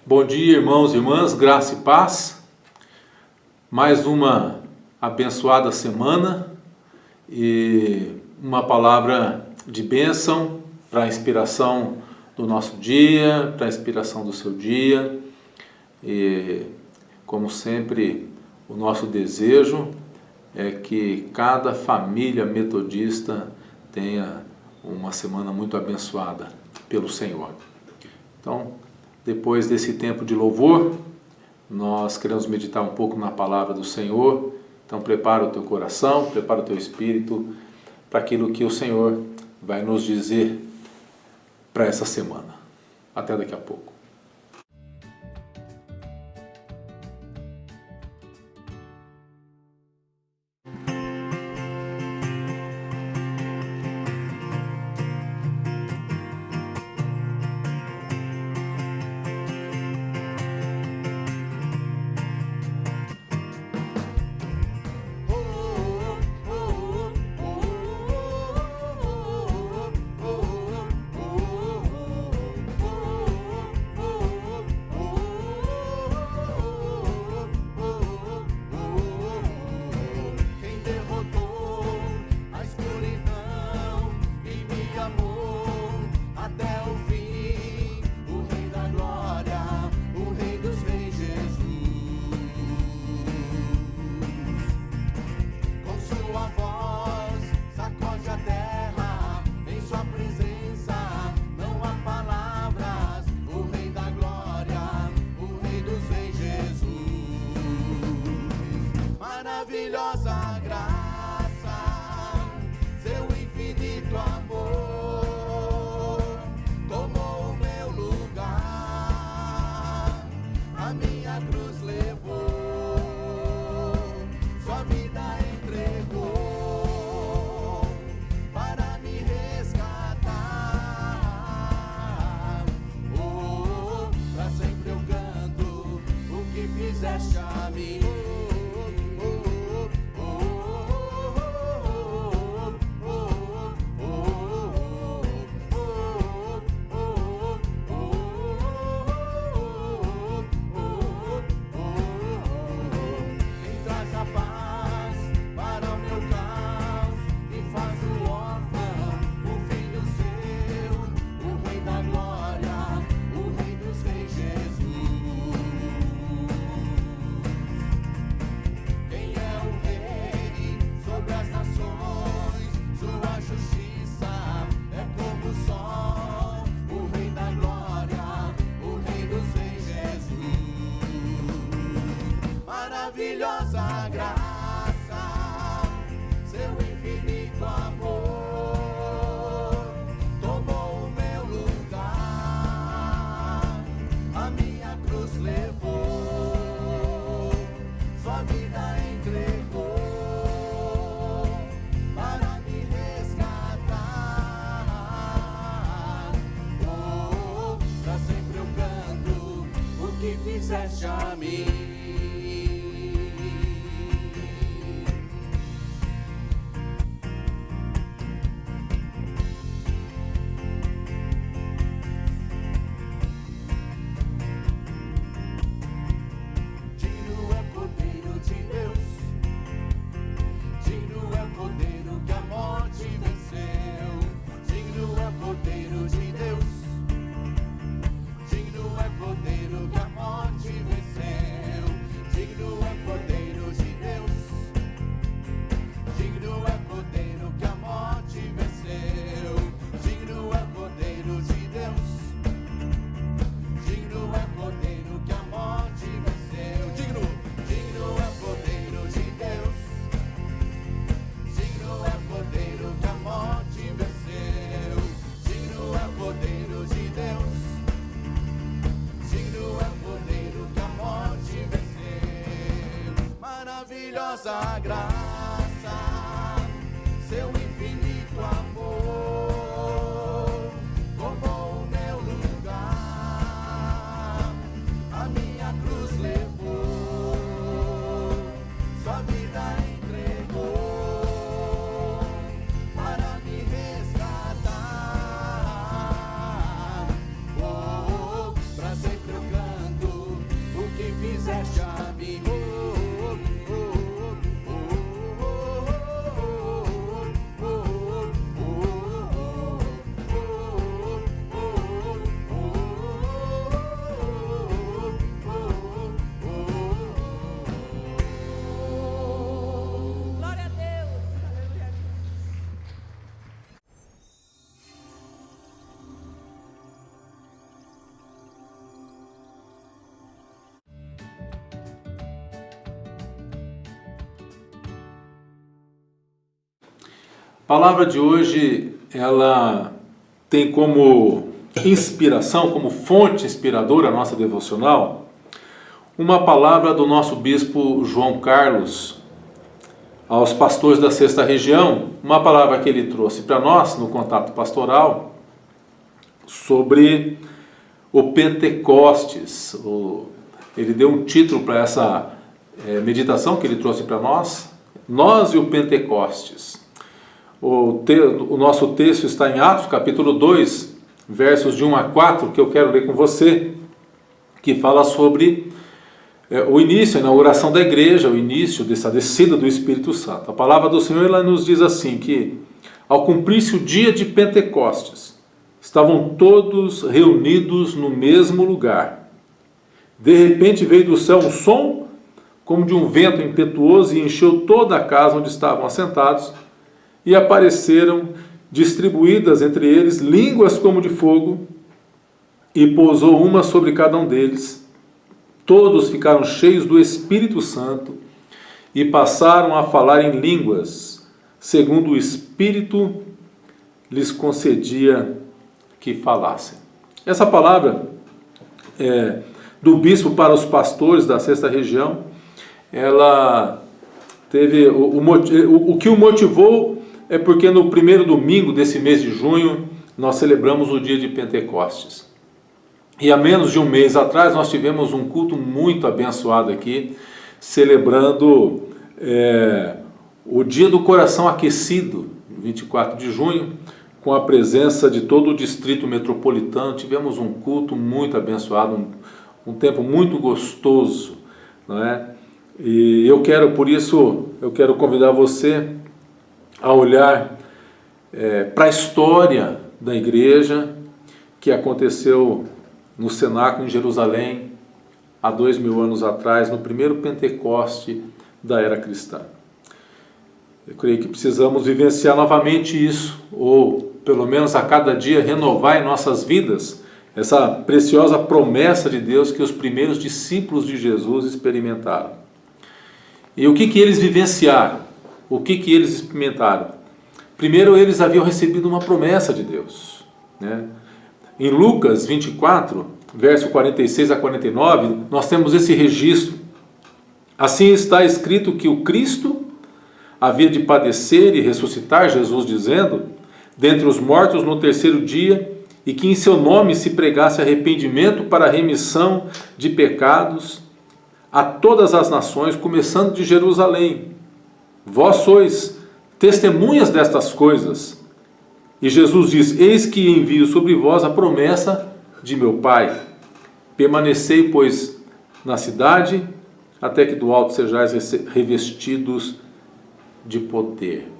Bom dia, irmãos e irmãs, graça e paz. Mais uma abençoada semana e uma palavra de bênção para a inspiração do nosso dia, para a inspiração do seu dia. E, como sempre, o nosso desejo é que cada família metodista tenha uma semana muito abençoada pelo Senhor. Então, depois desse tempo de louvor, nós queremos meditar um pouco na palavra do Senhor. Então prepara o teu coração, prepara o teu espírito para aquilo que o Senhor vai nos dizer para essa semana. Até daqui a pouco. Maravilhosa graça, seu infinito amor, tomou o meu lugar, a minha cruz levou, sua vida entregou, para me resgatar. Oh, pra sempre eu canto o que fizeste a mim. Maravilhosa graça, seu infinito amor, tomou o meu lugar, a minha cruz levou, sua vida entregou, para me resgatar. Oh, pra sempre eu canto o que fizeste a mim. Maravilhosa graça, seu infinito amor, tomou o meu lugar, a minha cruz levou, sua vida entregou, para me resgatar. Oh, pra sempre eu canto A palavra de hoje, ela tem como inspiração, como fonte inspiradora a nossa devocional, uma palavra do nosso bispo João Carlos aos pastores da Sexta Região, uma palavra que ele trouxe para nós no contato pastoral sobre o Pentecostes. Ele deu um título para essa meditação que ele trouxe para nós e o Pentecostes. O nosso texto está em Atos capítulo 2, versos de 1 a 4, que eu quero ler com você, que fala sobre o início, a inauguração da igreja, o início dessa descida do Espírito Santo. A palavra do Senhor, ela nos diz assim, que ao cumprir-se o dia de Pentecostes, estavam todos reunidos no mesmo lugar. De repente veio do céu um som, como de um vento impetuoso, e encheu toda a casa onde estavam assentados, e apareceram distribuídas entre eles línguas como de fogo, e pousou uma sobre cada um deles. Todos ficaram cheios do Espírito Santo e passaram a falar em línguas, segundo o Espírito lhes concedia que falassem. Essa palavra do bispo para os pastores da Sexta Região, ela teve o que o motivou é porque no primeiro domingo desse mês de junho nós celebramos o dia de Pentecostes. E há menos de um mês atrás nós tivemos um culto muito abençoado aqui, celebrando o Dia do Coração Aquecido, 24 de junho, com a presença de todo o Distrito Metropolitano. Tivemos um culto muito abençoado, um tempo muito gostoso, não é? E por isso, eu quero convidar você a olhar para a história da igreja que aconteceu no cenáculo em Jerusalém, há 2000 anos atrás, no primeiro Pentecoste da era cristã. Eu creio que precisamos vivenciar novamente isso, ou pelo menos a cada dia renovar em nossas vidas essa preciosa promessa de Deus que os primeiros discípulos de Jesus experimentaram. E o que eles vivenciaram? O que eles experimentaram? Primeiro, eles haviam recebido uma promessa de Deus, né? Em Lucas 24, verso 46 a 49, nós temos esse registro. Assim está escrito que o Cristo havia de padecer e ressuscitar, Jesus dizendo, dentre os mortos no terceiro dia, e que em seu nome se pregasse arrependimento para a remissão de pecados a todas as nações, começando de Jerusalém. Vós sois testemunhas destas coisas. E Jesus diz, eis que envio sobre vós a promessa de meu Pai. Permanecei, pois, na cidade, até que do alto sejais revestidos de poder.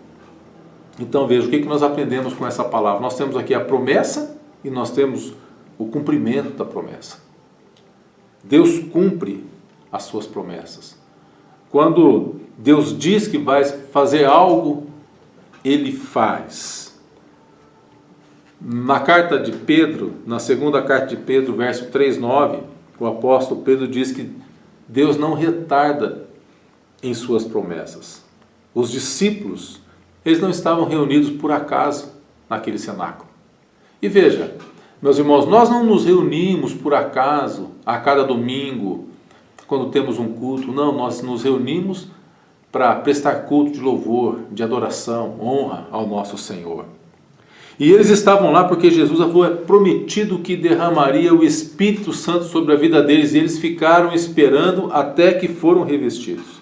Então veja, o que nós aprendemos com essa palavra? Nós temos aqui a promessa e nós temos o cumprimento da promessa. Deus cumpre as suas promessas. Quando Deus diz que vai fazer algo, Ele faz. Na carta de Pedro, na segunda carta de Pedro, verso 3:9, o apóstolo Pedro diz que Deus não retarda em suas promessas. Os discípulos, eles não estavam reunidos por acaso naquele cenáculo. E veja, meus irmãos, nós não nos reunimos por acaso a cada domingo, quando temos um culto. Não, nós nos reunimos para prestar culto de louvor, de adoração, honra ao nosso Senhor. E eles estavam lá porque Jesus havia prometido que derramaria o Espírito Santo sobre a vida deles, e eles ficaram esperando até que foram revestidos.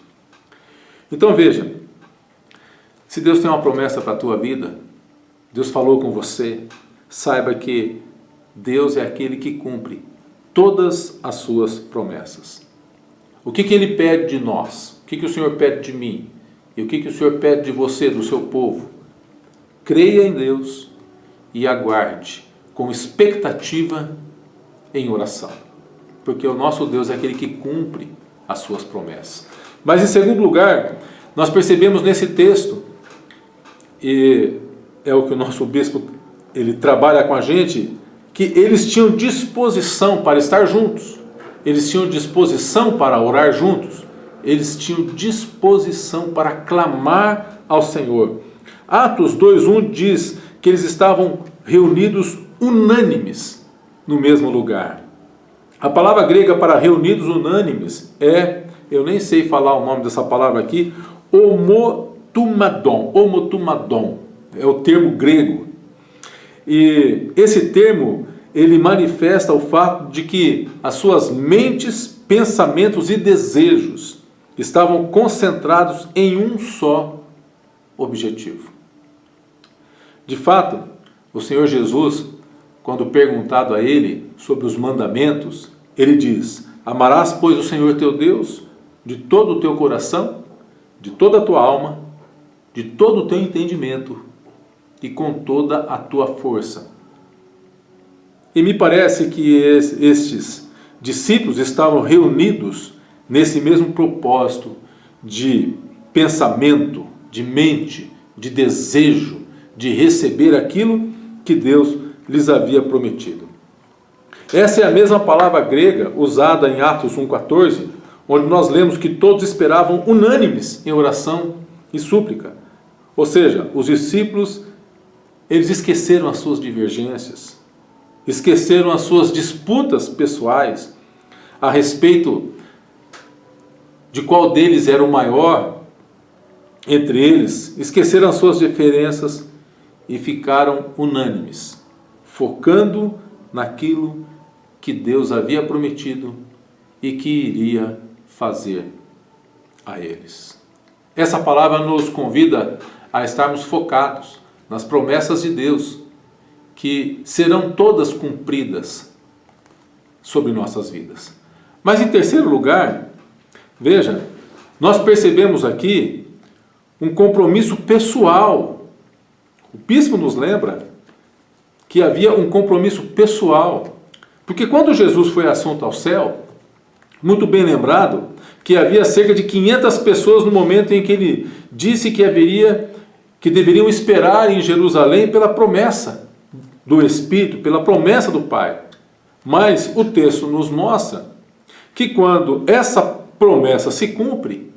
Então veja, se Deus tem uma promessa para a tua vida, Deus falou com você, saiba que Deus é aquele que cumpre todas as suas promessas. O que Ele pede de nós? O que o Senhor pede de mim? E o que o Senhor pede de você, do seu povo? Creia em Deus e aguarde com expectativa em oração, porque o nosso Deus é aquele que cumpre as suas promessas. Mas em segundo lugar, nós percebemos nesse texto, e é o que o nosso bispo ele trabalha com a gente, que eles tinham disposição para estar juntos, eles tinham disposição para orar juntos, eles tinham disposição para clamar ao Senhor. Atos 2:1 diz que eles estavam reunidos unânimes no mesmo lugar. A palavra grega para reunidos unânimes eu nem sei falar o nome dessa palavra aqui, homotumadon, é o termo grego. E esse termo, ele manifesta o fato de que as suas mentes, pensamentos e desejos estavam concentrados em um só objetivo. De fato, o Senhor Jesus, quando perguntado a ele sobre os mandamentos, ele diz: amarás, pois, o Senhor teu Deus de todo o teu coração, de toda a tua alma, de todo o teu entendimento e com toda a tua força. E me parece que estes discípulos estavam reunidos nesse mesmo propósito de pensamento, de mente, de desejo, de receber aquilo que Deus lhes havia prometido. Essa é a mesma palavra grega usada em Atos 1,14, onde nós lemos que todos esperavam unânimes em oração e súplica. Ou seja, os discípulos, eles esqueceram as suas divergências, esqueceram as suas disputas pessoais a respeito de qual deles era o maior entre eles, esqueceram as suas diferenças e ficaram unânimes, focando naquilo que Deus havia prometido e que iria fazer a eles. Essa palavra nos convida a estarmos focados nas promessas de Deus, que serão todas cumpridas sobre nossas vidas. Mas em terceiro lugar, veja, nós percebemos aqui um compromisso pessoal. O bispo nos lembra que havia um compromisso pessoal, porque quando Jesus foi assunto ao céu, muito bem lembrado, que havia cerca de 500 pessoas no momento em que ele disse que deveriam esperar em Jerusalém pela promessa do Espírito, pela promessa do Pai. Mas o texto nos mostra que quando essa promessa se cumpre,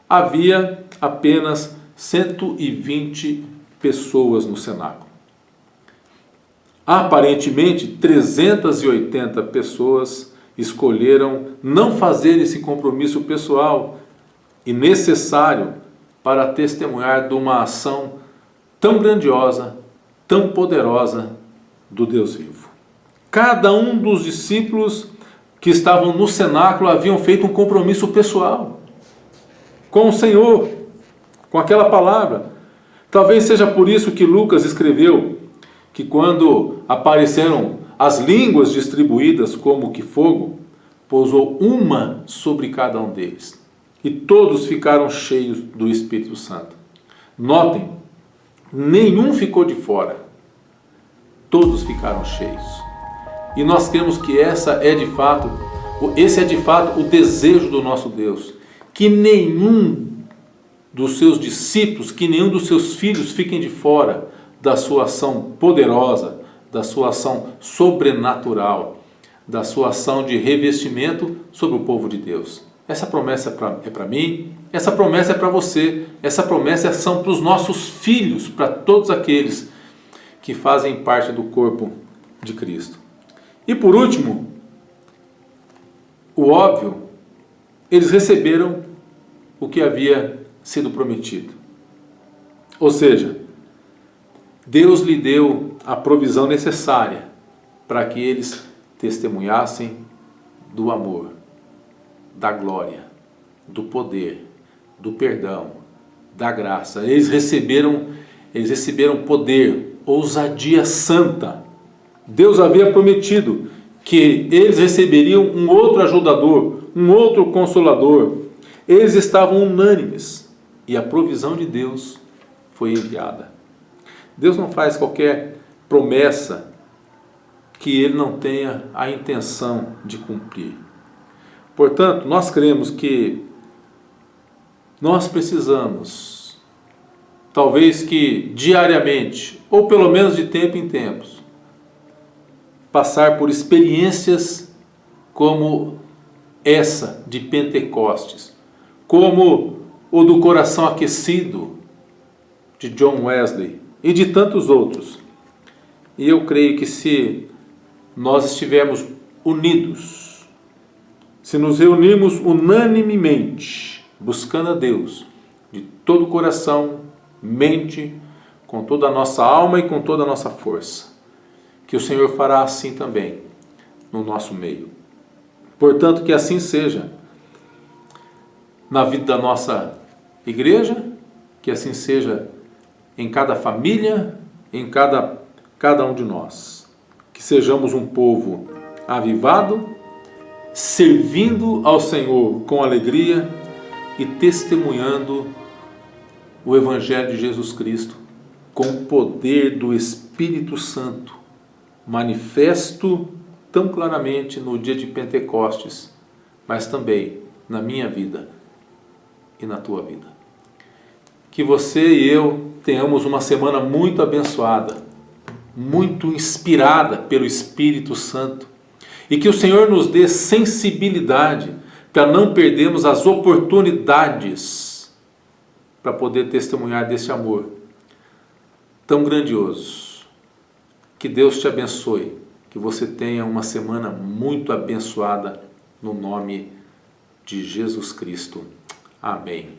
havia apenas 120 pessoas no cenáculo. Aparentemente, 380 pessoas escolheram não fazer esse compromisso pessoal e necessário para testemunhar de uma ação tão grandiosa, tão poderosa do Deus vivo. Cada um dos discípulos que estavam no cenáculo haviam feito um compromisso pessoal com o Senhor, com aquela palavra. Talvez seja por isso que Lucas escreveu que quando apareceram as línguas distribuídas como que fogo, pousou uma sobre cada um deles. E todos ficaram cheios do Espírito Santo. Notem, nenhum ficou de fora. Todos ficaram cheios. E nós cremos que esse é de fato o desejo do nosso Deus. Que nenhum dos seus discípulos, que nenhum dos seus filhos fiquem de fora da sua ação poderosa, da sua ação sobrenatural, da sua ação de revestimento sobre o povo de Deus. Essa promessa é para mim, essa promessa é para você, essa promessa são para os nossos filhos, para todos aqueles que fazem parte do corpo de Cristo. E por último, o óbvio, eles receberam o que havia sido prometido. Ou seja, Deus lhe deu a provisão necessária para que eles testemunhassem do amor, da glória, do poder, do perdão, da graça. Eles receberam poder, ousadia santa. Deus havia prometido que eles receberiam um outro ajudador, um outro consolador. Eles estavam unânimes e a provisão de Deus foi enviada. Deus não faz qualquer promessa que Ele não tenha a intenção de cumprir. Portanto, nós cremos que nós precisamos, talvez que diariamente, ou pelo menos de tempo em tempos, passar por experiências como essa de Pentecostes, como o do coração aquecido, de John Wesley e de tantos outros. E eu creio que se nós estivermos unidos, se nos reunirmos unanimemente, buscando a Deus, de todo o coração, mente, com toda a nossa alma e com toda a nossa força, que o Senhor fará assim também no nosso meio. Portanto, que assim seja na vida da nossa igreja, que assim seja em cada família, em cada um de nós. Que sejamos um povo avivado, servindo ao Senhor com alegria e testemunhando o Evangelho de Jesus Cristo com o poder do Espírito Santo, manifesto tão claramente no dia de Pentecostes, mas também na minha vida e na tua vida. Que você e eu tenhamos uma semana muito abençoada, muito inspirada pelo Espírito Santo, e que o Senhor nos dê sensibilidade para não perdermos as oportunidades para poder testemunhar desse amor tão grandioso. Que Deus te abençoe, que você tenha uma semana muito abençoada no nome de Jesus Cristo. Amém.